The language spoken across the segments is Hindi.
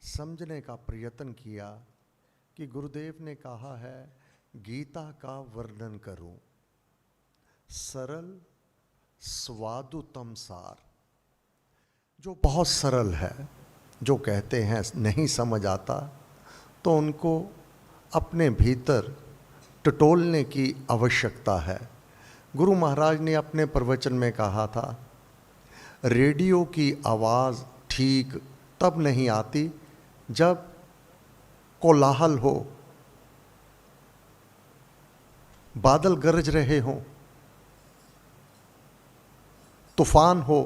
समझने का प्रयत्न किया कि गुरुदेव ने कहा है गीता का वर्णन करूं, सरल स्वादुतम सार, जो बहुत सरल है। जो कहते हैं नहीं समझ आता तो उनको अपने भीतर टटोलने की आवश्यकता है। गुरु महाराज ने अपने प्रवचन में कहा था, रेडियो की आवाज़ ठीक तब नहीं आती जब कोलाहल हो, बादल गरज रहे हों, तूफान हो,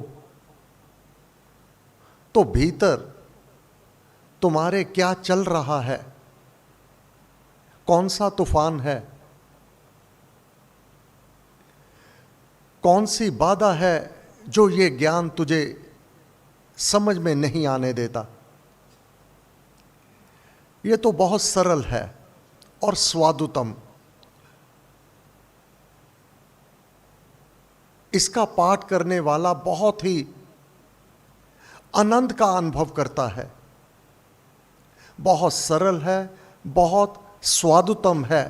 तो भीतर तुम्हारे क्या चल रहा है, कौन सा तूफान है, कौन सी बाधा है जो ये ज्ञान तुझे समझ में नहीं आने देता। ये तो बहुत सरल है और स्वादुतम। इसका पाठ करने वाला बहुत ही आनंद का अनुभव करता है। बहुत सरल है, बहुत स्वादुतम है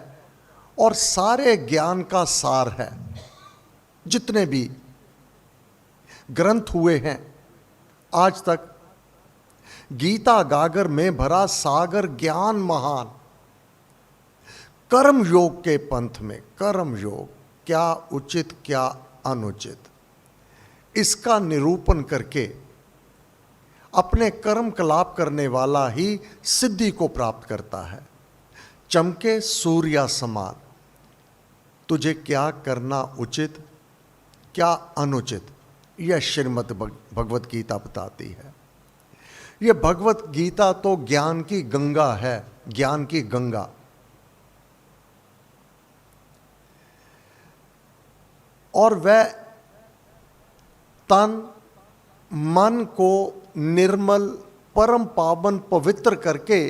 और सारे ज्ञान का सार है। जितने भी ग्रंथ हुए हैं आज तक, गीता गागर में भरा सागर ज्ञान महान। कर्म योग के पंथ में कर्म योग क्या उचित क्या अनुचित, इसका निरूपण करके अपने कर्म कलाप करने वाला ही सिद्धि को प्राप्त करता है। चमके सूर्या समान, तुझे क्या करना उचित क्या अनुचित, यह श्रीमद् भगवत गीता बताती है। यह भगवत गीता तो ज्ञान की गंगा है, ज्ञान की गंगा। और वह तन मन को निर्मल परम पावन पवित्र करके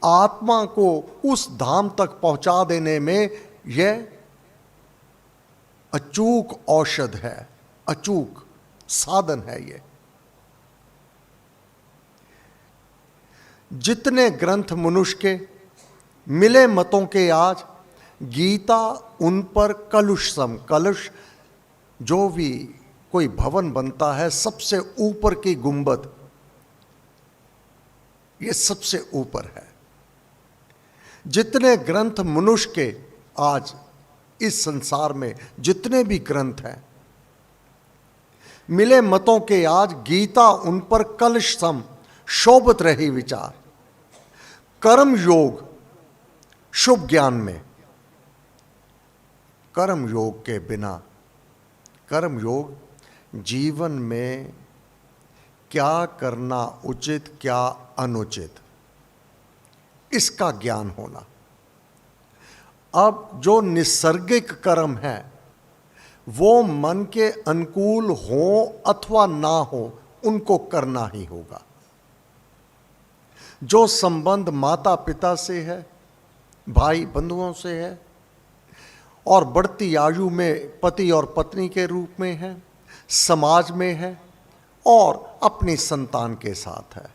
आत्मा को उस धाम तक पहुंचा देने में यह अचूक औषध है, अचूक साधन है। ये जितने ग्रंथ मनुष्य के मिले मतों के आज, गीता उन पर कलुष सम। कलुष जो भी कोई भवन बनता है, सबसे ऊपर की गुंबद, ये सबसे ऊपर है। जितने ग्रंथ मनुष्य के आज इस संसार में जितने भी ग्रंथ हैं, मिले मतों के आज, गीता उन पर कलश सम शोभित रही विचार। कर्म योग शुभ ज्ञान में, कर्म योग के बिना, कर्म योग जीवन में क्या करना उचित क्या अनुचित, इसका ज्ञान होना। अब जो निसर्गिक कर्म है वो मन के अनुकूल हो अथवा ना हो, उनको करना ही होगा। जो संबंध माता पिता से है, भाई बंधुओं से है, और बढ़ती आयु में पति और पत्नी के रूप में है, समाज में है और अपनी संतान के साथ है,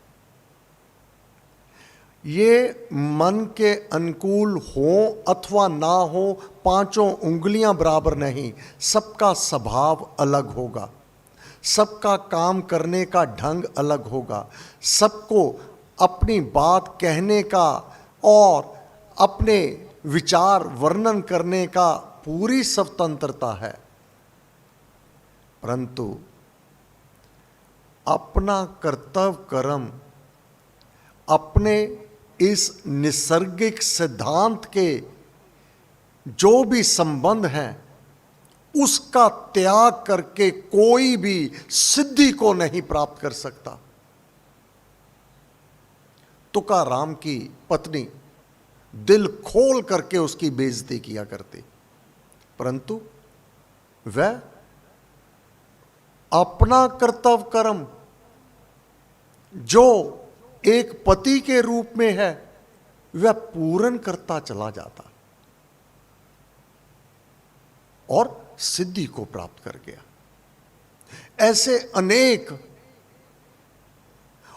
ये मन के अनुकूल हो अथवा ना हो, पांचों उंगलियां बराबर नहीं। सबका स्वभाव अलग होगा, सबका काम करने का ढंग अलग होगा, सबको अपनी बात कहने का और अपने विचार वर्णन करने का पूरी स्वतंत्रता है। परंतु अपना कर्तव्य कर्म अपने इस निसर्गिक सिद्धांत के जो भी संबंध हैं, उसका त्याग करके कोई भी सिद्धि को नहीं प्राप्त कर सकता। तुकाराम की पत्नी दिल खोल करके उसकी बेइज्जती किया करती, परंतु वह अपना कर्तव्य कर्म जो एक पति के रूप में है, वह पूर्ण करता चला जाता और सिद्धि को प्राप्त कर गया। ऐसे अनेक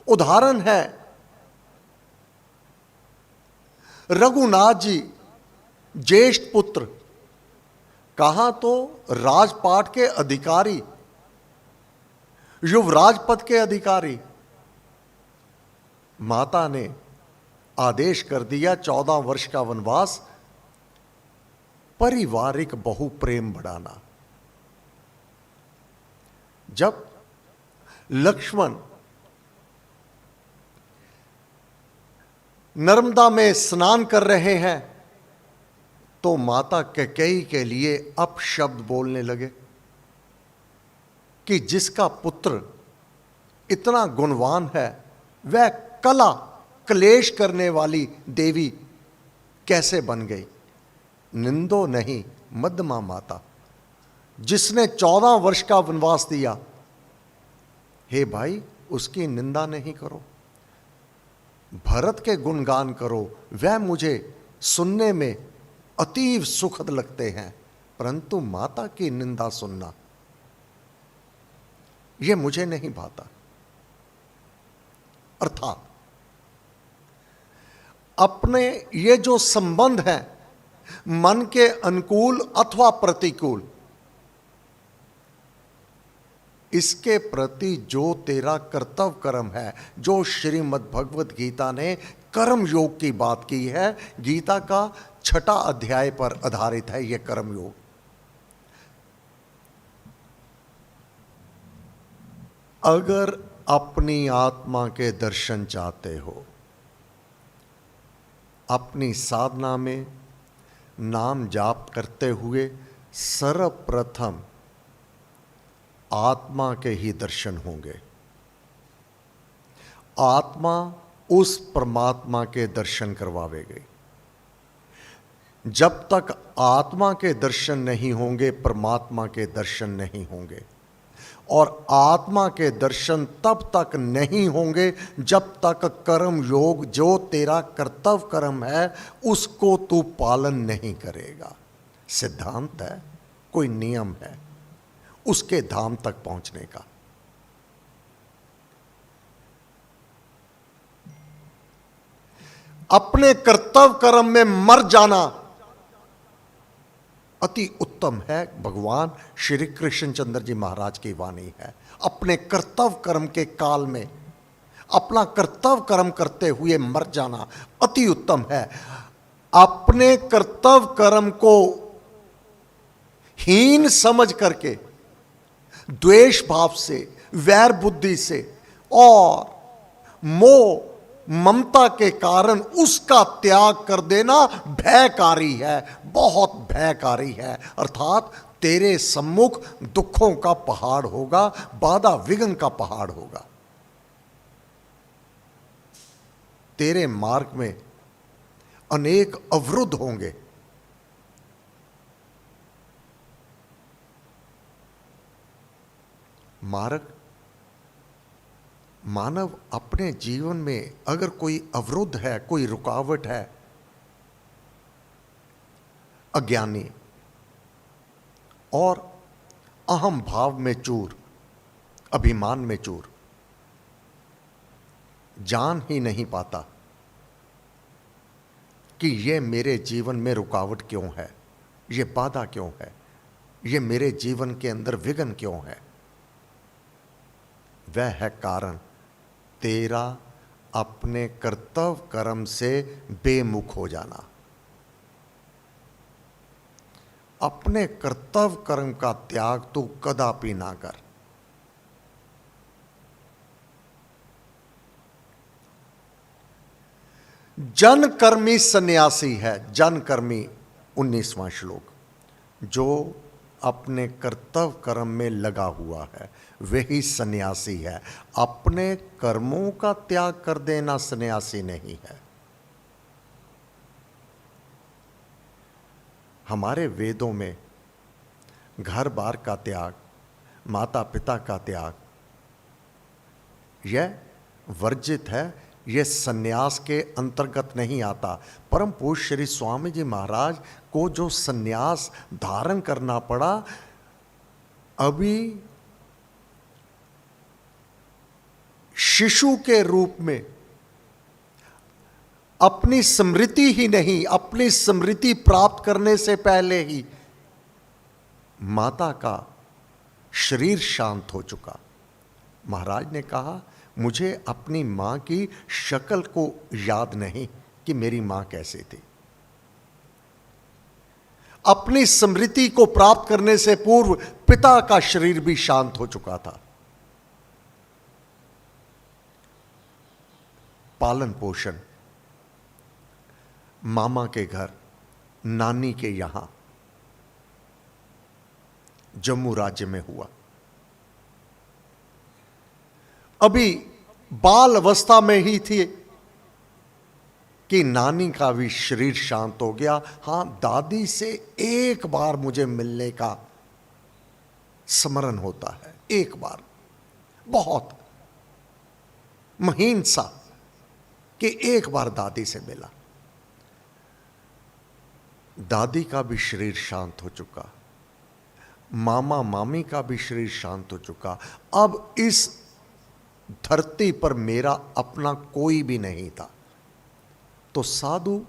उदाहरण है रघुनाथ जी ज्येष्ठ पुत्र, कहां तो राजपाट के अधिकारी, युवराज पद के अधिकारी। माता ने आदेश कर दिया 14 वर्ष का वनवास, पारिवारिक बहु प्रेम बढ़ाना। जब लक्ष्मण नर्मदा में स्नान कर रहे हैं तो माता कैकेयी के लिए अपशब्द बोलने लगे कि जिसका पुत्र इतना गुणवान है वह कला क्लेश करने वाली देवी कैसे बन गई। निंदो नहीं मध्यमा माता, जिसने 14 वर्ष का वनवास दिया, हे भाई उसकी निंदा नहीं करो, भरत के गुणगान करो, वह मुझे सुनने में अतीव सुखद लगते हैं, परंतु माता की निंदा सुनना यह मुझे नहीं भाता। अर्थात अपने ये जो संबंध है मन के अनुकूल अथवा प्रतिकूल, इसके प्रति जो तेरा कर्तव्य कर्म है, जो श्रीमद् भगवत गीता ने कर्म योग की बात की है, गीता का 6वां अध्याय पर आधारित है यह कर्म योग। अगर अपनी आत्मा के दर्शन चाहते हो, अपनी साधना में नाम जाप करते हुए सर्वप्रथम आत्मा के ही दर्शन होंगे। आत्मा उस परमात्मा के दर्शन करवावेगी। जब तक आत्मा के दर्शन नहीं होंगे परमात्मा के दर्शन नहीं होंगे, और आत्मा के दर्शन तब तक नहीं होंगे जब तक कर्म योग जो तेरा कर्तव्य कर्म है उसको तू पालन नहीं करेगा। सिद्धांत है, कोई नियम है उसके धाम तक पहुंचने का। अपने कर्तव्य कर्म में मर जाना अति उत्तम है। भगवान श्री कृष्णचंद्र जी महाराज की वाणी है। अपने कर्तव्य कर्म के काल में अपना कर्तव्य कर्म करते हुए मर जाना अति उत्तम है। अपने कर्तव्य कर्म को हीन समझ करके द्वेष भाव से, वैर बुद्धि से और मोह ममता के कारण उसका त्याग कर देना भयकारी है, बहुत भयकारी है। अर्थात तेरे सम्मुख दुखों का पहाड़ होगा, बाधा विघ्न का पहाड़ होगा। तेरे मार्ग में अनेक अवरुद्ध होंगे। मार्ग मानव अपने जीवन में अगर कोई अवरुद्ध है, कोई रुकावट है, अज्ञानी और अहम भाव में चूर, अभिमान में चूर, जान ही नहीं पाता कि ये मेरे जीवन में रुकावट क्यों है, ये बाधा क्यों है, ये मेरे जीवन के अंदर विघ्न क्यों है। वह है कारण तेरा अपने कर्तव्य कर्म से बेमुख हो जाना। अपने कर्तव्य कर्म का त्याग तू कदापि ना कर। जनकर्मी सन्यासी है, जनकर्मी 19वां श्लोक, जो अपने कर्तव्य कर्म में लगा हुआ है वही सन्यासी है। अपने कर्मों का त्याग कर देना सन्यासी नहीं है। हमारे वेदों में घर बार का त्याग, माता पिता का त्याग, यह वर्जित है, यह सन्यास के अंतर्गत नहीं आता। परम पूज्य श्री स्वामी जी महाराज को जो सन्यास धारण करना पड़ा, अभी शिशु के रूप में अपनी स्मृति ही नहीं, अपनी स्मृति प्राप्त करने से पहले ही माता का शरीर शांत हो चुका। महाराज ने कहा, मुझे अपनी मां की शक्ल को याद नहीं कि मेरी मां कैसे थी। अपनी स्मृति को प्राप्त करने से पूर्व पिता का शरीर भी शांत हो चुका था। पालन पोषण मामा के घर, नानी के यहां जम्मू राज्य में हुआ। अभी बाल अवस्था में ही थी कि नानी का भी शरीर शांत हो गया। हां, दादी से एक बार मुझे मिलने का स्मरण होता है, एक बार, बहुत महीन सा, कि एक बार दादी से मिला। दादी का भी शरीर शांत हो चुका, मामा मामी का भी शरीर शांत हो चुका। अब इस धरती पर मेरा अपना कोई भी नहीं था। तो साधु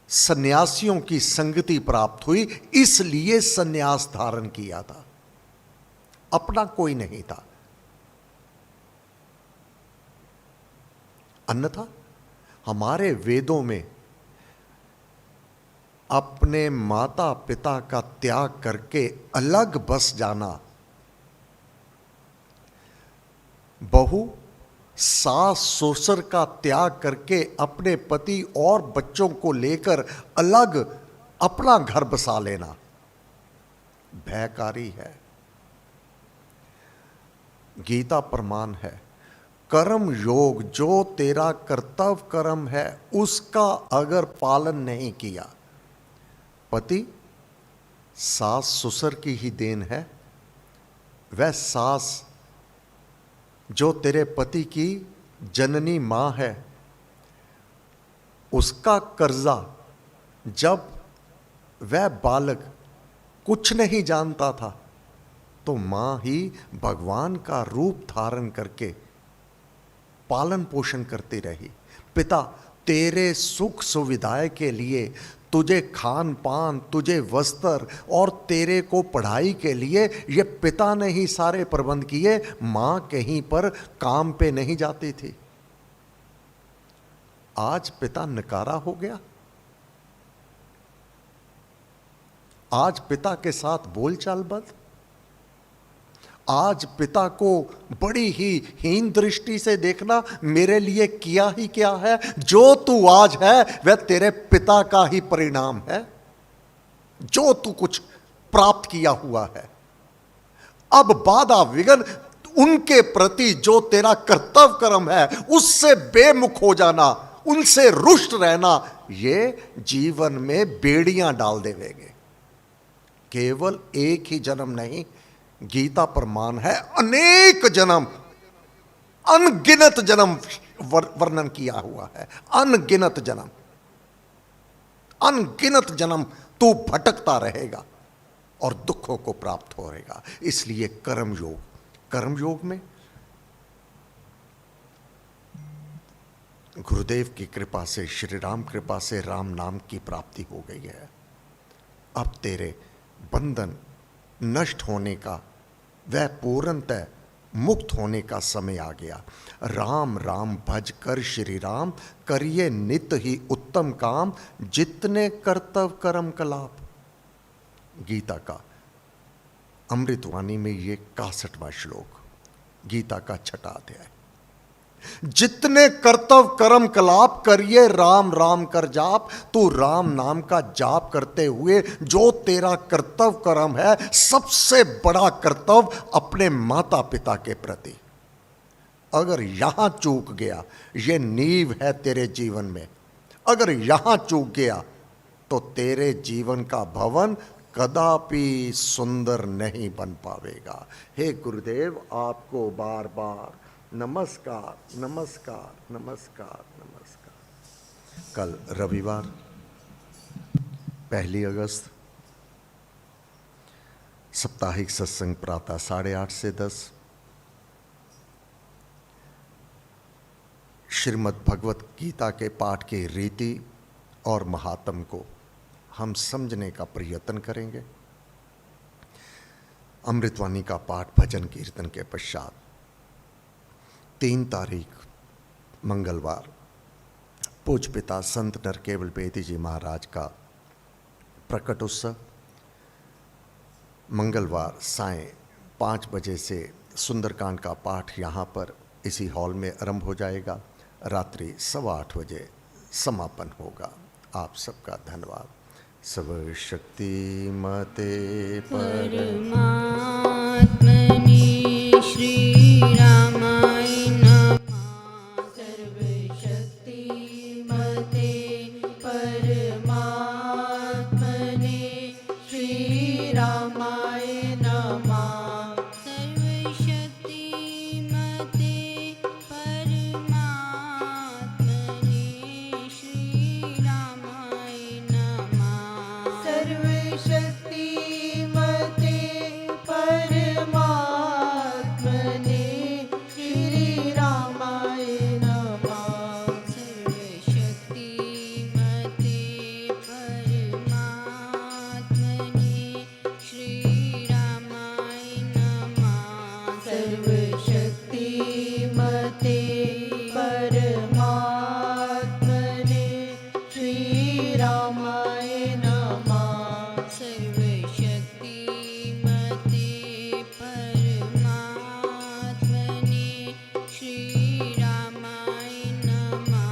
सन्यासियों की संगति प्राप्त हुई, इसलिए सन्यास धारण किया था, अपना कोई नहीं था। अन्यथा हमारे वेदों में अपने माता पिता का त्याग करके अलग बस जाना, बहू सास ससुर का त्याग करके अपने पति और बच्चों को लेकर अलग अपना घर बसा लेना भयकारी है। गीता प्रमाण है, कर्म योग, जो तेरा कर्तव्य कर्म है उसका अगर पालन नहीं किया, पति सास ससुर की ही देन है। वह सास जो तेरे पति की जननी मां है, उसका कर्जा, जब वह बालक कुछ नहीं जानता था तो मां ही भगवान का रूप धारण करके पालन पोषण करती रही। पिता तेरे सुख सुविधाएं के लिए तुझे खान पान, तुझे वस्त्र और तेरे को पढ़ाई के लिए ये पिता ने ही सारे प्रबंध किए। मां कहीं पर काम पे नहीं जाती थी। आज पिता नकारा हो गया, आज पिता के साथ बोलचाल बंद, आज पिता को बड़ी ही हीन दृष्टि से देखना। मेरे लिए किया ही क्या है, जो तू आज है वह तेरे पिता का ही परिणाम है, जो तू कुछ प्राप्त किया हुआ है। अब बाधा विघ्न उनके प्रति जो तेरा कर्तव्य कर्म है उससे बेमुख हो जाना, उनसे रुष्ट रहना, ये जीवन में बेड़ियां डाल देवेंगे। केवल एक ही जन्म नहीं, गीता प्रमाण है अनेक जन्म, अनगिनत जन्म वर्णन किया हुआ है। अनगिनत जन्म, अनगिनत जन्म तू भटकता रहेगा और दुखों को प्राप्त होगा। इसलिए कर्मयोग, कर्मयोग में गुरुदेव की कृपा से, श्री राम कृपा से राम नाम की प्राप्ति हो गई है। अब तेरे बंधन नष्ट होने का, वह पूर्णतः मुक्त होने का समय आ गया। राम राम भज कर श्री राम, करिए नित ही उत्तम काम, जितने कर्तव्य कर्म कलाप। गीता का अमृतवाणी में ये 61वां श्लोक, गीता का 6वां अध्याय। जितने कर्तव्य कर्म कलाप करिए राम राम कर जाप। तू राम नाम का जाप करते हुए जो तेरा कर्तव्य कर्म है, सबसे बड़ा कर्तव्य अपने माता पिता के प्रति, अगर यहां चूक गया, ये नींव है तेरे जीवन में, अगर यहां चूक गया तो तेरे जीवन का भवन कदापि सुंदर नहीं बन पावेगा। हे गुरुदेव, आपको बार बार नमस्कार नमस्कार नमस्कार नमस्कार। कल रविवार 1 अगस्त, साप्ताहिक सत्संग प्रातः 8:30 से 10। श्रीमद् भगवत गीता के पाठ की रीति और महात्म को हम समझने का प्रयत्न करेंगे। अमृतवाणी का पाठ भजन कीर्तन के पश्चात 3 तारीख मंगलवार पूज्य पिता संत नरकेवल बेदी जी महाराज का प्रकट उत्सव मंगलवार सायं 5 बजे से सुंदरकांड का पाठ यहाँ पर इसी हॉल में आरंभ हो जाएगा। रात्रि 8:15 बजे समापन होगा। आप सबका धन्यवाद। सर्वशक्तिमते परमात्मने श्री रामाय नमः। सर्वशक्तिमते परमात्मने श्री रामाय नमः। सर्वशक्तिमते परमात्मने श्री रामाय नमः। सर्वशक्तिमते परमात्मने श्री रामाय नमः। सर्वशक्तिमते परमात्मने श्री रामाय नमः। सर्वशक्तिमते परमात्मने श्री रामाय नमः। सर्वशक्तिमते परमात्मने श्री रामाय नमः।